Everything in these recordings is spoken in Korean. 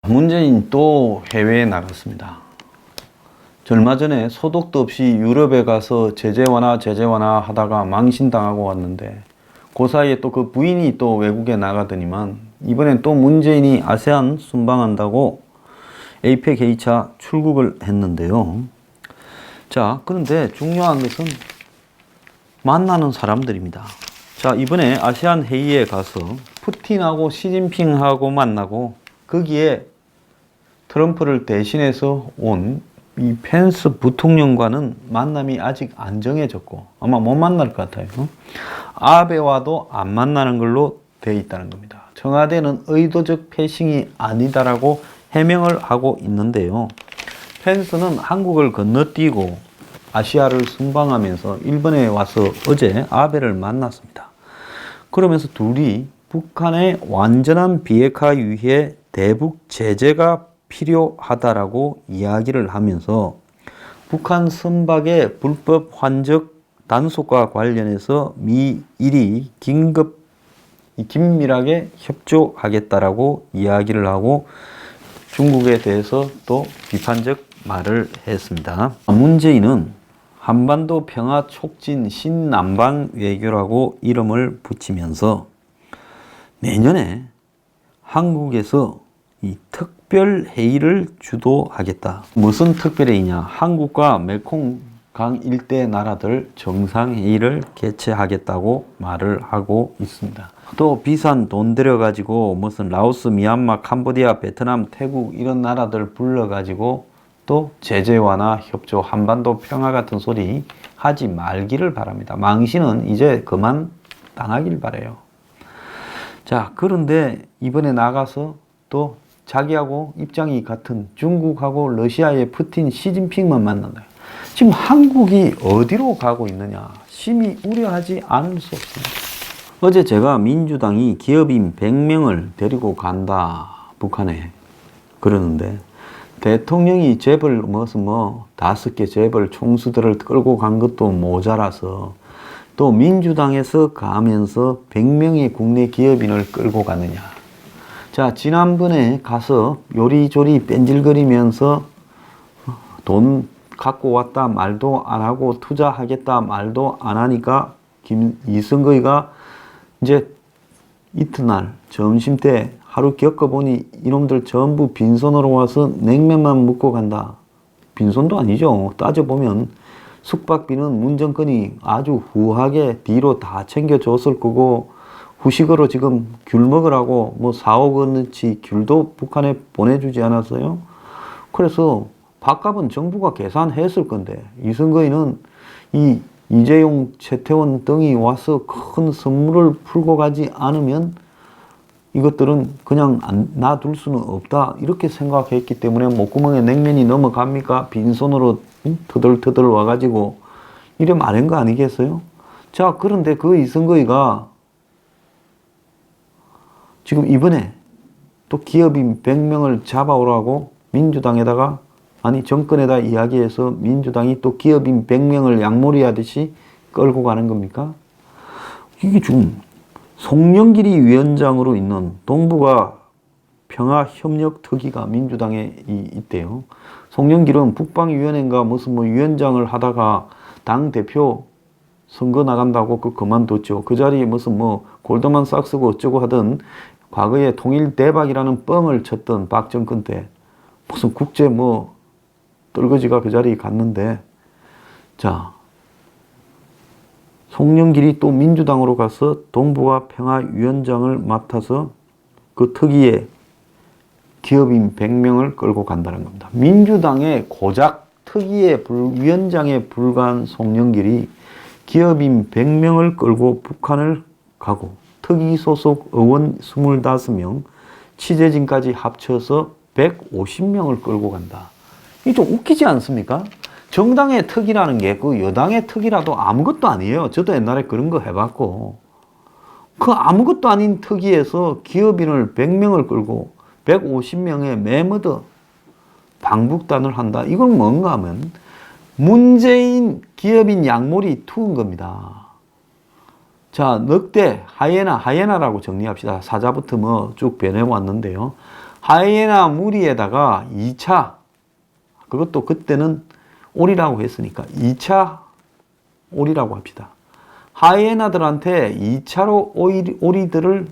문재인 또 해외에 나갔습니다. 얼마 전에 소득도 없이 유럽에 가서 제재 완화 하다가 망신당하고 왔는데 그 사이에 또 그 부인이 또 외국에 나가더니만 이번엔 또 문재인이 아세안 순방한다고 에이펙 회의차 출국을 했는데요. 자, 그런데 중요한 것은 만나는 사람들입니다. 자, 이번에 아세안 회의에 가서 푸틴하고 시진핑하고 만나고 거기에 트럼프를 대신해서 온 이 펜스 부통령과는 만남이 아직 안 정해졌고 아마 못 만날 것 같아요. 아베와도 안 만나는 걸로 돼 있다는 겁니다. 청와대는 의도적 패싱이 아니다라고 해명을 하고 있는데요. 펜스는 한국을 건너뛰고 아시아를 순방하면서 일본에 와서 어제 아베를 만났습니다. 그러면서 둘이 북한의 완전한 비핵화 위해 대북 제재가 필요하다라고 이야기를 하면서 북한 선박의 불법 환적 단속과 관련해서 미일이 긴밀하게 협조하겠다라고 이야기를 하고 중국에 대해서 또 비판적 말을 했습니다. 문재인은 한반도 평화 촉진 신남방 외교라고 이름을 붙이면서 내년에 한국에서 이 특별 회의를 주도하겠다. 무슨 특별 회의냐? 한국과 메콩강 일대 나라들 정상회의를 개최하겠다고 말을 하고 있습니다. 또 비싼 돈 들여가지고 무슨 라오스, 미얀마, 캄보디아, 베트남, 태국 이런 나라들 불러가지고 또 제재 완화, 협조, 한반도 평화 같은 소리 하지 말기를 바랍니다. 망신은 이제 그만 당하길 바라요. 자, 그런데 이번에 나가서 또 자기하고 입장이 같은 중국하고 러시아의 푸틴, 시진핑만 만난다. 지금 한국이 어디로 가고 있느냐? 심히 우려하지 않을 수 없습니다. 어제 제가 민주당이 기업인 100명을 데리고 간다, 북한에. 그러는데 대통령이 재벌 무슨 5개 재벌 총수들을 끌고 간 것도 모자라서 또 민주당에서 가면서 100명의 국내 기업인을 끌고 가느냐. 자, 지난번에 가서 요리조리 뺀질거리면서 돈 갖고 왔다 말도 안 하고 투자하겠다 말도 안 하니까 이승거이가 이제 이튿날 점심때 하루 겪어보니 이놈들 전부 빈손으로 와서 냉면만 먹고 간다. 빈손도 아니죠. 따져보면 숙박비는 문정권이 아주 후하게 뒤로 다 챙겨줬을 거고 후식으로 지금 귤 먹으라고 4억 원어치 귤도 북한에 보내주지 않았어요. 그래서 밥값은 정부가 계산했을 건데 이승거이는 이 이재용, 최태원 등이 와서 큰 선물을 풀고 가지 않으면 이것들은 그냥 놔둘 수는 없다 이렇게 생각했기 때문에 목구멍에 냉면이 넘어갑니까? 빈손으로 터덜터덜 와가지고 이래 말한 거 아니겠어요? 자, 그런데 그 이승거이가 지금 이번에 또 기업인 100명을 잡아오라고 민주당에다가 아니 정권에다 이야기해서 민주당이 또 기업인 100명을 양몰이하듯이 끌고 가는 겁니까? 이게 지금 송영길이 위원장으로 있는 동북아 평화협력특위가 민주당에 있대요. 송영길은 북방위원회인가 무슨 위원장을 하다가 당대표 선거 나간다고 그만뒀죠. 그 자리에 무슨 골드만삭스고 어쩌고 하던 과거에 통일대박이라는 뻥을 쳤던 박정권 때 무슨 국제 떨거지가 그 자리에 갔는데 자, 송영길이 또 민주당으로 가서 동북아 평화위원장을 맡아서 그 특위에 기업인 100명을 끌고 간다는 겁니다. 민주당의 고작 특위의 위원장에 불과한 송영길이 기업인 100명을 끌고 북한을 가고 특위 소속 의원 25명, 취재진까지 합쳐서 150명을 끌고 간다. 이게 좀 웃기지 않습니까? 정당의 특위라는 게 그 여당의 특위라도 아무것도 아니에요. 저도 옛날에 그런 거 해봤고 그 아무것도 아닌 특위에서 기업인을 100명을 끌고 150명의 매머드 방북단을 한다. 이건 뭔가 하면 문재인 기업인 양몰이 투인 겁니다. 자, 늑대, 하이에나라고 정리합시다. 사자부터 쭉 변해왔는데요. 하이에나 무리에다가 2차, 그것도 그때는 오리라고 했으니까 2차 오리라고 합시다. 하이에나들한테 2차로 오리들을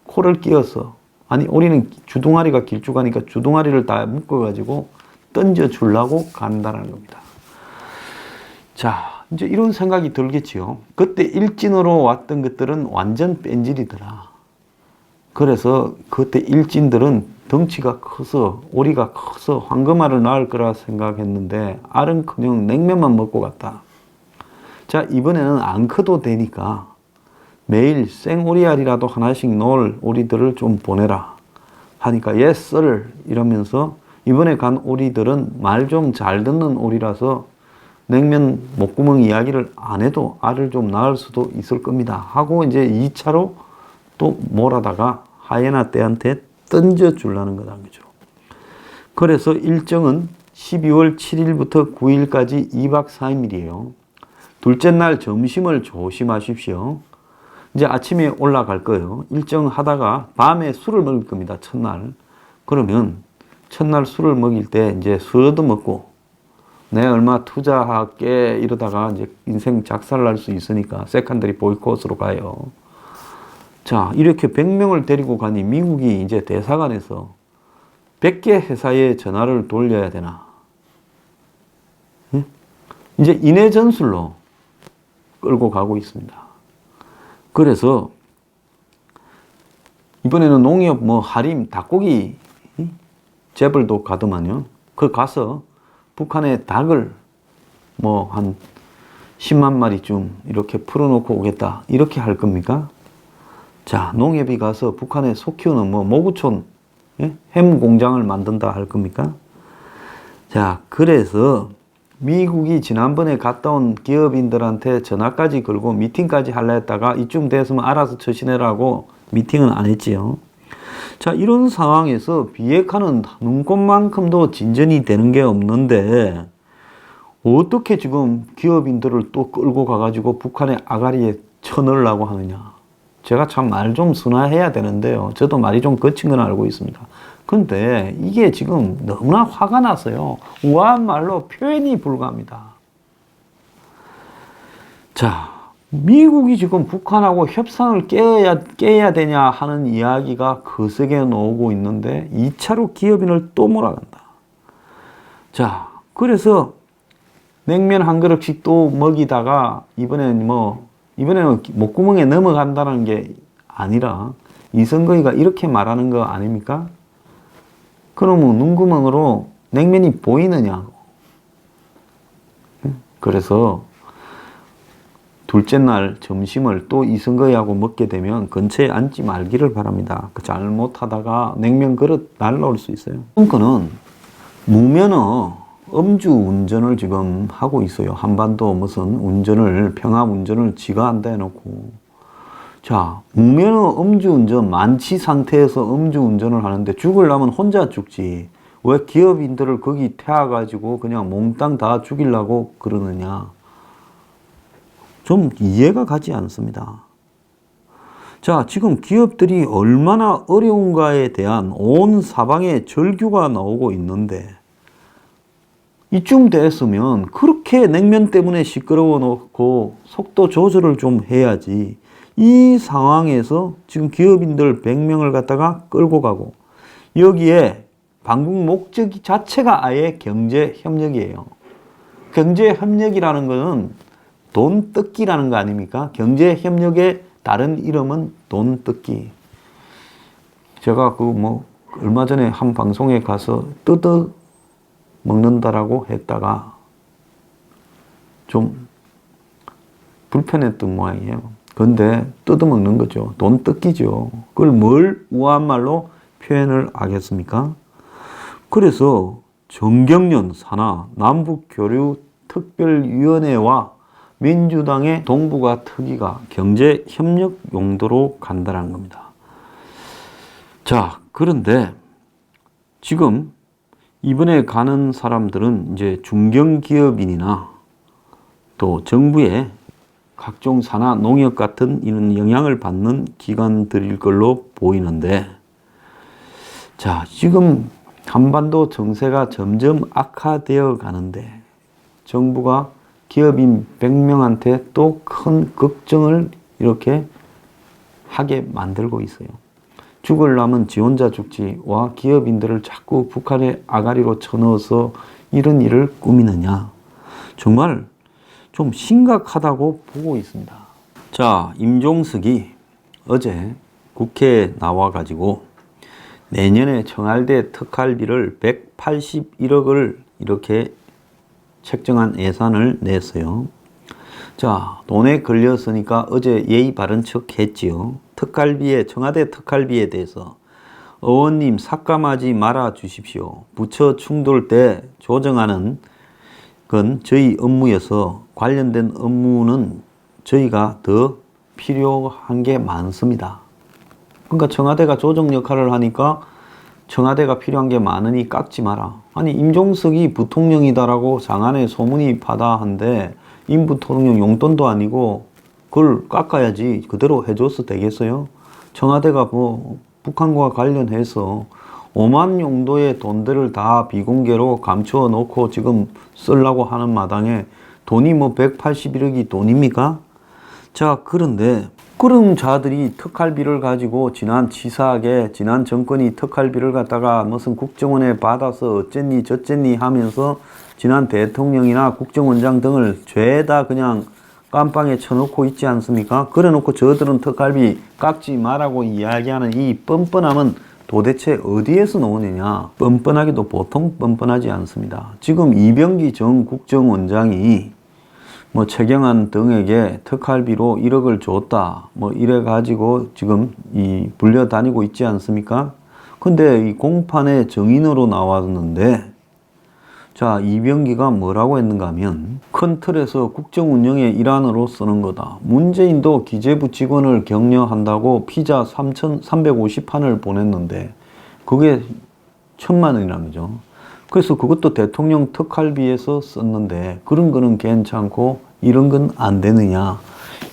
코를 끼워서, 아니 오리는 주둥아리가 길쭉하니까 주둥아리를 다 묶어가지고 던져 주려고 간다는 겁니다. 자, 이제 이런 생각이 들겠지요. 그때 일진으로 왔던 것들은 완전 뺀질이더라. 그래서 그때 일진들은 덩치가 커서, 오리가 커서 황금알을 낳을 거라 생각했는데 알은커녕 냉면만 먹고 갔다. 자, 이번에는 안 커도 되니까 매일 생오리알이라도 하나씩 놓을 오리들을 좀 보내라 하니까 yes sir 이러면서, 이번에 간 오리들은 말 좀 잘 듣는 오리라서 냉면 목구멍 이야기를 안 해도 알을 좀 낳을 수도 있을 겁니다 하고 이제 2차로 또 몰아다가 하이에나 떼한테 던져주려는 거다, 그죠. 그래서 일정은 12월 7일부터 9일까지 2박 4일이에요. 둘째 날 점심을 조심하십시오. 이제 아침에 올라갈 거예요. 일정 하다가 밤에 술을 먹을 겁니다, 첫날. 그러면 첫날 술을 먹일 때 이제 술도 먹고, 내 얼마 투자할게 이러다가 이제 인생 작살날 수 있으니까 세컨더리 보이콧으로 가요. 자, 이렇게 100명을 데리고 가니 미국이 이제 대사관에서 100개 회사에 전화를 돌려야 되나? 응? 이제 인해 전술로 끌고 가고 있습니다. 그래서 이번에는 농협 할인 닭고기 재벌도 가더만요. 그 가서 북한의 닭을 한 10만 마리쯤 이렇게 풀어놓고 오겠다, 이렇게 할 겁니까? 자, 농협이 가서 북한에 소 키우는 모구촌, 햄 공장을 만든다 할 겁니까? 자, 그래서 미국이 지난번에 갔다 온 기업인들한테 전화까지 걸고 미팅까지 하려 했다가 이쯤 됐으면 알아서 처신해라고 미팅은 안 했지요. 자, 이런 상황에서 비핵화는 눈꽃만큼도 진전이 되는 게 없는데 어떻게 지금 기업인들을 또 끌고 가가지고 북한의 아가리에 쳐넣으려고 하느냐. 제가 참 말 좀 순화해야 되는데요. 저도 말이 좀 거친 건 알고 있습니다. 근데 이게 지금 너무나 화가 나서요. 우아한 말로 표현이 불가합니다. 자, 미국이 지금 북한하고 협상을 깨야 되냐 하는 이야기가 거세게 나오고 있는데 2차로 기업인을 또 몰아간다. 자, 그래서 냉면 한 그릇씩 또 먹이다가 이번에는 목구멍에 넘어간다는 게 아니라 이성거이가 이렇게 말하는 거 아닙니까? 그러면 눈구멍으로 냉면이 보이느냐고. 그래서 둘째 날 점심을 또 이성거이하고 먹게 되면 근처에 앉지 말기를 바랍니다. 잘못하다가 냉면 그릇 날라올 수 있어요. 그거는 무면허 음주 운전을 지금 하고 있어요. 한반도 무슨 평화 운전을 지가 한다 해놓고. 자, 무면허 음주운전, 만취 상태에서 음주운전을 하는데 죽으려면 혼자 죽지. 왜 기업인들을 거기 태워가지고 그냥 몽땅 다 죽이려고 그러느냐. 좀 이해가 가지 않습니다. 자, 지금 기업들이 얼마나 어려운가에 대한 온 사방에 절규가 나오고 있는데 이쯤 됐으면 그렇게 냉면 때문에 시끄러워 놓고 속도 조절을 좀 해야지. 이 상황에서 지금 기업인들 100명을 갖다가 끌고 가고 여기에 방북 목적 자체가 아예 경제협력이에요. 경제협력이라는 것은 돈 뜯기라는 거 아닙니까? 경제협력의 다른 이름은 돈 뜯기. 제가 얼마 전에 한 방송에 가서 뜯어 먹는다라고 했다가 좀 불편했던 모양이에요. 그런데 뜯어먹는 거죠. 돈 뜯기죠. 그걸 뭘 우아한 말로 표현을 하겠습니까? 그래서 정경련 산하 남북교류특별위원회와 민주당의 동북아 특위가 경제협력 용도로 간다는 겁니다. 자, 그런데 지금 이번에 가는 사람들은 이제 중견기업인이나 또 정부의 각종 산하 농협 같은 이런 영향을 받는 기관들일 걸로 보이는데, 자, 지금 한반도 정세가 점점 악화되어 가는데 정부가 기업인 100명한테 또 큰 걱정을 이렇게 하게 만들고 있어요. 죽을라면 지 혼자 죽지와 기업인들을 자꾸 북한의 아가리로 쳐넣어서 이런 일을 꾸미느냐. 정말 좀 심각하다고 보고 있습니다. 자, 임종석이 어제 국회에 나와가지고 내년에 청와대 특활비를 181억을 이렇게 책정한 예산을 냈어요. 자, 돈에 걸렸으니까 어제 예의 바른 척 했지요. 청와대 특활비에 대해서 의원님 삭감하지 말아 주십시오. 부처 충돌 때 조정하는 건 저희 업무여서 관련된 업무는 저희가 더 필요한 게 많습니다. 그러니까 청와대가 조정 역할을 하니까 청와대가 필요한 게 많으니 깎지 마라. 아니, 임종석이 부통령이다라고 장안에 소문이 파다한데 임 부통령 용돈도 아니고 그걸 깎아야지 그대로 해줘서 되겠어요? 청와대가 뭐 북한과 관련해서 5만 용도의 돈들을 다 비공개로 감추어 놓고 지금 쓰려고 하는 마당에 돈이 뭐 181억이 돈입니까? 자, 그런데 그런 자들이 특활비를 가지고 지난 정권이 특활비를 갖다가 무슨 국정원에 받아서 어쨌니 저쨌니 하면서 지난 대통령이나 국정원장 등을 죄다 그냥 깜빵에 쳐놓고 있지 않습니까? 그래 놓고 저들은 특활비 깎지 말라고 이야기하는 이 뻔뻔함은 도대체 어디에서 나오느냐? 뻔뻔하기도 보통 뻔뻔하지 않습니다. 지금 이병기 전 국정원장이 뭐 최경환 등에게 특활비로 1억을 줬다. 뭐 이래 가지고 지금 불려다니고 있지 않습니까? 근데 이 공판의 증인으로 나왔는데 자, 이병기가 뭐라고 했는가 하면 큰 틀에서 국정 운영의 일환으로 쓰는 거다. 문재인도 기재부 직원을 격려한다고 피자 3,350판을 보냈는데 그게 1,000만 원이라는 거죠. 그래서 그것도 대통령 특활비에서 썼는데 그런 거는 괜찮고 이런 건 안 되느냐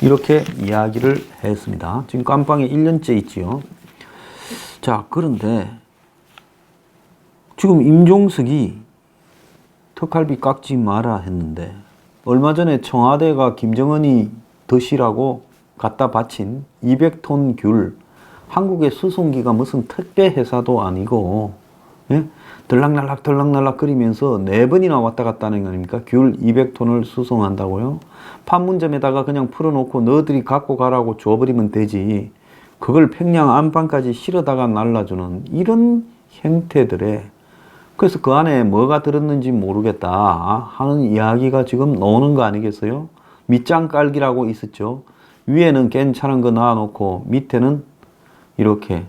이렇게 이야기를 했습니다. 지금 깜빵에 1년째 있지요. 자, 그런데 지금 임종석이 특활비 깎지 마라 했는데 얼마 전에 청와대가 김정은이 드시라고 갖다 바친 200톤 귤, 한국의 수송기가 무슨 택배 회사도 아니고 예? 들락날락 거리면서 4번이나 왔다 갔다 하는 거 아닙니까? 귤 200톤을 수송한다고요? 판문점에다가 그냥 풀어놓고 너희들이 갖고 가라고 줘버리면 되지. 그걸 평양 안방까지 실어다가 날라주는 이런 형태들의 그래서 그 안에 뭐가 들었는지 모르겠다 하는 이야기가 지금 나오는 거 아니겠어요? 밑장 깔기라고 있었죠. 위에는 괜찮은 거 놔놓고 밑에는 이렇게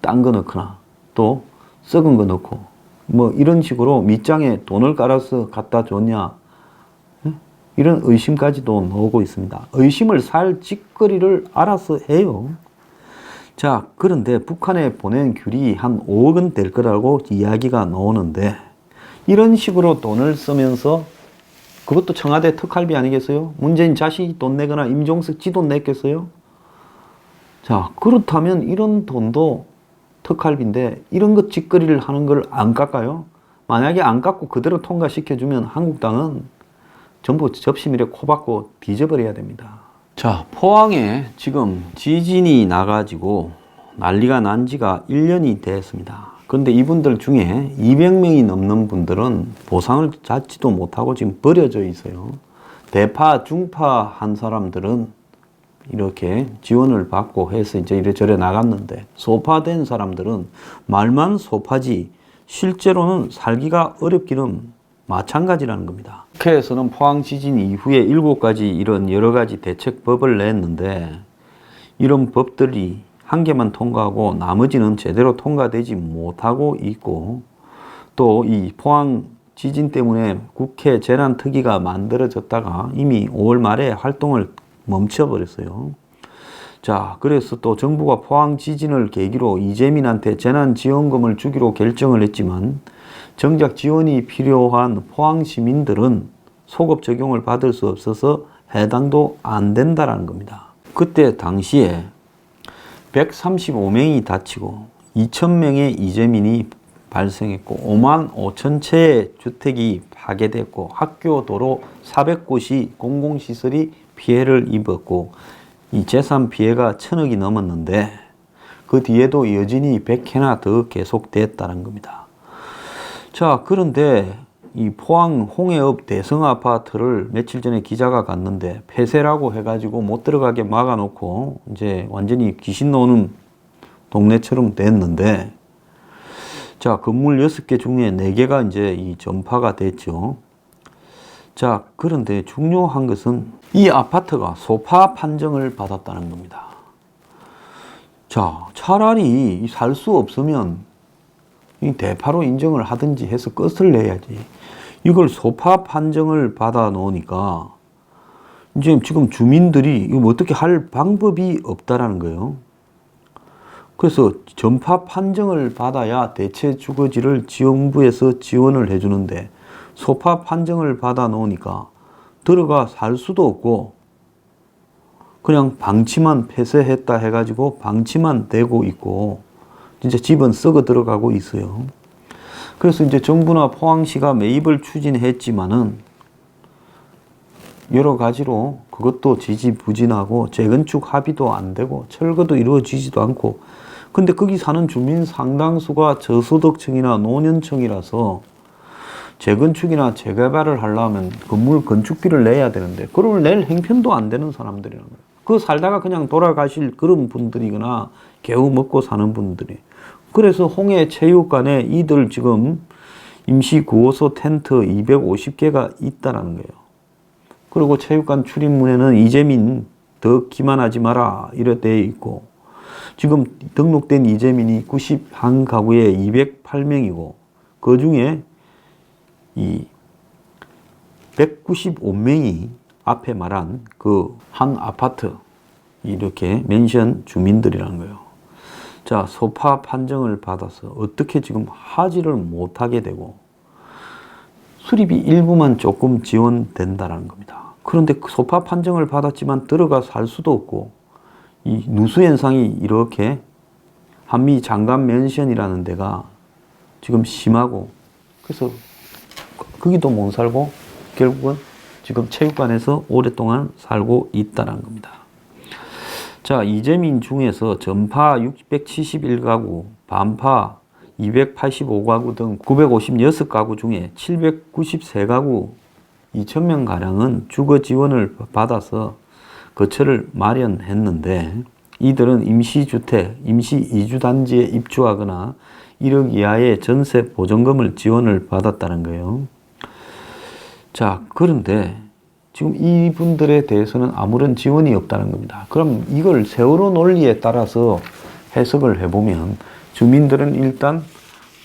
딴 거 넣거나 또 썩은 거 넣고 뭐 이런 식으로 밑장에 돈을 깔아서 갖다 줬냐 이런 의심까지도 나오고 있습니다. 의심을 살 짓거리를 알아서 해요. 자, 그런데 북한에 보낸 귤이 한 5억은 될 거라고 이야기가 나오는데 이런 식으로 돈을 쓰면서 그것도 청와대 특활비 아니겠어요? 문재인 자식이 돈 내거나 임종석 지 돈 냈겠어요? 자, 그렇다면 이런 돈도 특활비인데 이런 것 짓거리를 하는 걸 안 깎아요? 만약에 안 깎고 그대로 통과시켜주면 한국당은 전부 접시밀에 코 박고 뒤져버려야 됩니다. 자, 포항에 지금 지진이 나가지고 난리가 난 지가 1년이 됐습니다. 그런데 이분들 중에 200명이 넘는 분들은 보상을 받지도 못하고 지금 버려져 있어요. 대파, 중파 한 사람들은 이렇게 지원을 받고 해서 이제 이래저래 나갔는데 소파된 사람들은 말만 소파지 실제로는 살기가 어렵기는 마찬가지라는 겁니다. 국회에서는 포항 지진 이후에 7가지 이런 여러 가지 대책법을 냈는데 이런 법들이 한 개만 통과하고 나머지는 제대로 통과되지 못하고 있고 또 이 포항 지진 때문에 국회 재난특위가 만들어졌다가 이미 5월 말에 활동을 멈춰버렸어요. 자, 그래서 또 정부가 포항 지진을 계기로 이재민한테 재난지원금을 주기로 결정을 했지만 정작 지원이 필요한 포항 시민들은 소급 적용을 받을 수 없어서 해당도 안 된다라는 겁니다. 그때 당시에 135명이 다치고 2,000명의 이재민이 발생했고 5만 5천 채의 주택이 파괴됐고 학교, 도로 400곳이 공공시설이 피해를 입었고 이 재산 피해가 1,000억이 넘었는데 그 뒤에도 여전히 100회나 더 계속됐다는 겁니다. 자, 그런데 이 포항 홍해읍 대성 아파트를 며칠 전에 기자가 갔는데 폐쇄라고 해가지고 못 들어가게 막아놓고 이제 완전히 귀신 나오는 동네처럼 됐는데, 자, 건물 6개 중에 4개가 이제 이 전파가 됐죠. 자, 그런데 중요한 것은 이 아파트가 소파 판정을 받았다는 겁니다. 자, 차라리 살 수 없으면 이 대파로 인정을 하든지 해서 끝을 내야지. 이걸 소파 판정을 받아 놓으니까 이제 지금 주민들이 이거 어떻게 할 방법이 없다라는 거예요. 그래서 전파 판정을 받아야 대체 주거지를 정부에서 지원을 해주는데 소파 판정을 받아 놓으니까 들어가 살 수도 없고 그냥 방치만 폐쇄했다 해가지고 방치만 되고 있고 진짜 집은 썩어 들어가고 있어요. 그래서 이제 정부나 포항시가 매입을 추진했지만은 여러 가지로 그것도 지지부진하고 재건축 합의도 안 되고 철거도 이루어지지도 않고, 근데 거기 사는 주민 상당수가 저소득층이나 노년층이라서 재건축이나 재개발을 하려면 건물 건축비를 내야 되는데 그걸 낼 형편도 안 되는 사람들이라는 거예요. 그 살다가 그냥 돌아가실 그런 분들이거나 겨우 먹고 사는 분들이. 그래서 홍해체육관에 이들 지금 임시 구호소 텐트 250개가 있다라는 거예요. 그리고 체육관 출입문에는 이재민 더 기만하지 마라 이렇게 되어 있고, 지금 등록된 이재민이 91가구에 208명이고 그 중에 이 195명이 앞에 말한 그 한 아파트 이렇게 맨션 주민들이라는 거예요. 자, 소파 판정을 받아서 어떻게 지금 하지를 못하게 되고 수리비 일부만 조금 지원된다는 겁니다. 그런데 그 소파 판정을 받았지만 들어가 살 수도 없고 이 누수 현상이 이렇게 한미 장관 맨션이라는 데가 지금 심하고 그래서 거기도 못 살고 결국은 지금 체육관에서 오랫동안 살고 있다는 겁니다. 자, 이재민 중에서 전파 671가구, 반파 285가구 등 956가구 중에 793가구 2,000명가량은 주거 지원을 받아서 거처를 마련했는데 이들은 임시주택, 임시이주단지에 입주하거나 1억 이하의 전세 보전금을 지원을 받았다는 거예요. 자, 그런데 지금 이분들에 대해서는 아무런 지원이 없다는 겁니다. 그럼 이걸 세월호 논리에 따라서 해석을 해보면 주민들은 일단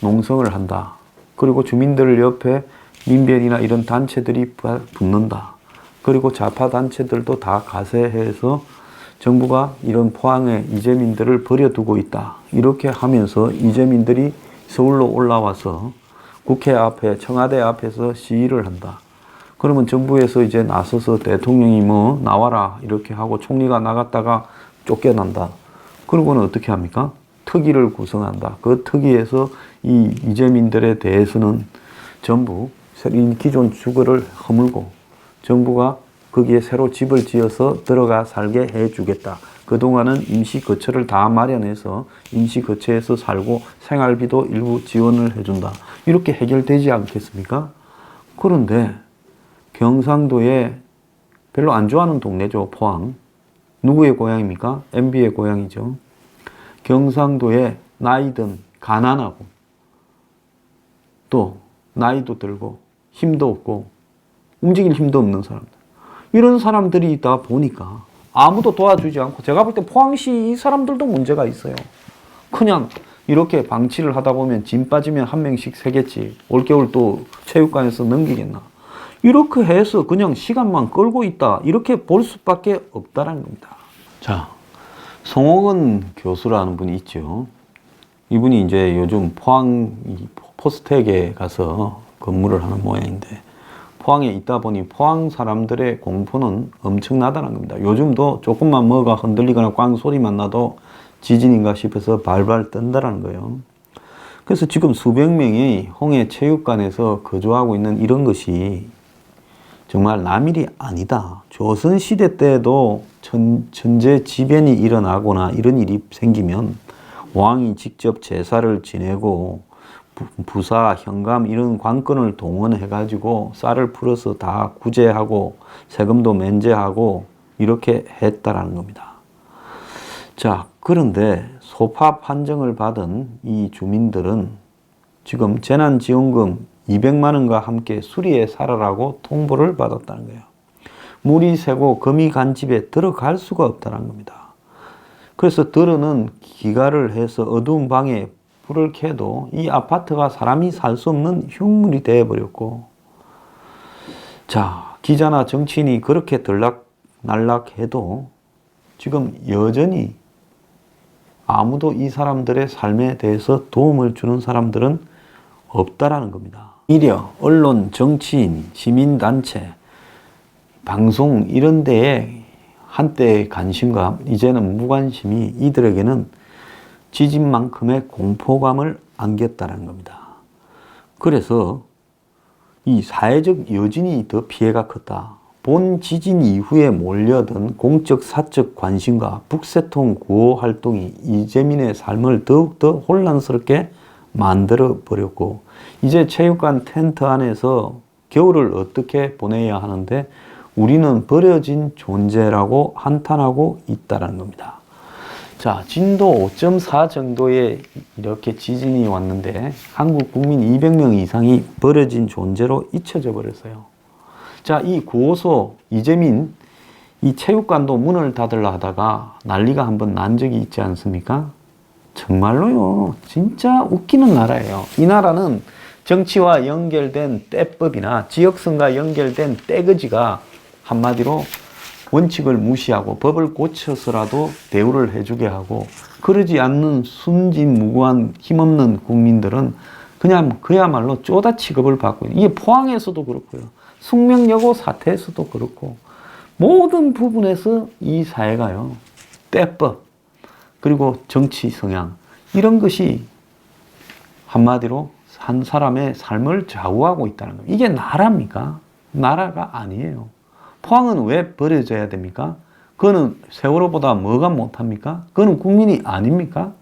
농성을 한다. 그리고 주민들 옆에 민변이나 이런 단체들이 붙는다. 그리고 좌파 단체들도 다 가세해서 정부가 이런 포항의 이재민들을 버려두고 있다. 이렇게 하면서 이재민들이 서울로 올라와서 국회 앞에, 청와대 앞에서 시위를 한다. 그러면 정부에서 이제 나서서 대통령이 뭐 나와라 이렇게 하고 총리가 나갔다가 쫓겨난다. 그러고는 어떻게 합니까? 특위를 구성한다. 그 특위에서 이 이재민들에 대해서는 전부 기존 주거를 허물고 정부가 거기에 새로 집을 지어서 들어가 살게 해주겠다. 그동안은 임시 거처를 다 마련해서 임시 거처에서 살고 생활비도 일부 지원을 해준다. 이렇게 해결되지 않겠습니까? 그런데 경상도에 별로 안 좋아하는 동네죠, 포항. 누구의 고향입니까? MB의 고향이죠. 경상도에 나이든 가난하고 또 나이도 들고 힘도 없고 움직일 힘도 없는 사람들. 이런 사람들이 있다 보니까 아무도 도와주지 않고, 제가 볼 때 포항시 이 사람들도 문제가 있어요. 그냥 이렇게 방치를 하다 보면 짐 빠지면 한 명씩 새겠지. 올겨울 또 체육관에서 넘기겠나. 이렇게 해서 그냥 시간만 끌고 있다. 이렇게 볼 수밖에 없다는 겁니다. 자, 송옥은 교수라는 분이 있죠. 이분이 이제 요즘 포항 포스텍에 가서 근무를 하는 모양인데 포항에 있다 보니 포항 사람들의 공포는 엄청나다는 겁니다. 요즘도 조금만 뭐가 흔들리거나 꽝 소리만 나도 지진인가 싶어서 발발 떤다라는 거예요. 그래서 지금 수백 명이 홍해 체육관에서 거주하고 있는 이런 것이 정말 남일이 아니다. 조선시대 때도 천재지변이 일어나거나 이런 일이 생기면 왕이 직접 제사를 지내고 부사, 현감 이런 관건을 동원해가지고 쌀을 풀어서 다 구제하고 세금도 면제하고 이렇게 했다라는 겁니다. 자, 그런데 소파 판정을 받은 이 주민들은 지금 재난지원금 200만 원과 함께 수리해 살아라고 통보를 받았다는 거예요. 물이 새고 금이 간 집에 들어갈 수가 없다는 겁니다. 그래서 들어는 기가를 해서 어두운 방에 불을 켜도 이 아파트가 사람이 살 수 없는 흉물이 되어버렸고, 자, 기자나 정치인이 그렇게 들락날락해도 지금 여전히 아무도 이 사람들의 삶에 대해서 도움을 주는 사람들은 없다라는 겁니다. 이려 언론, 정치인, 시민단체, 방송 이런 데에 한때의 관심과 이제는 무관심이 이들에게는 지진만큼의 공포감을 안겼다는 겁니다. 그래서 이 사회적 여진이 더 피해가 컸다. 본 지진 이후에 몰려든 공적 사적 관심과 북새통 구호 활동이 이재민의 삶을 더욱더 혼란스럽게 만들어 버렸고, 이제 체육관 텐트 안에서 겨울을 어떻게 보내야 하는데 우리는 버려진 존재라고 한탄하고 있다는 겁니다. 자, 진도 5.4 정도의 이렇게 지진이 왔는데 한국 국민 200명 이상이 버려진 존재로 잊혀져 버렸어요. 자, 이 구호소 이재민 이 체육관도 문을 닫으려 하다가 난리가 한번 난 적이 있지 않습니까? 정말로요. 진짜 웃기는 나라예요. 이 나라는 정치와 연결된 떼법이나 지역성과 연결된 떼거지가 한마디로 원칙을 무시하고 법을 고쳐서라도 대우를 해주게 하고, 그러지 않는 순진무구한 힘없는 국민들은 그냥 그야말로 쪼다 취급을 받고 있는, 이게 포항에서도 그렇고요. 숙명여고 사태에서도 그렇고 모든 부분에서 이 사회가요. 떼법 그리고 정치 성향 이런 것이 한마디로 한 사람의 삶을 좌우하고 있다는 겁니다. 이게 나라입니까? 나라가 아니에요. 포항은 왜 버려져야 됩니까? 그거는 세월호보다 뭐가 못합니까? 그거는 국민이 아닙니까?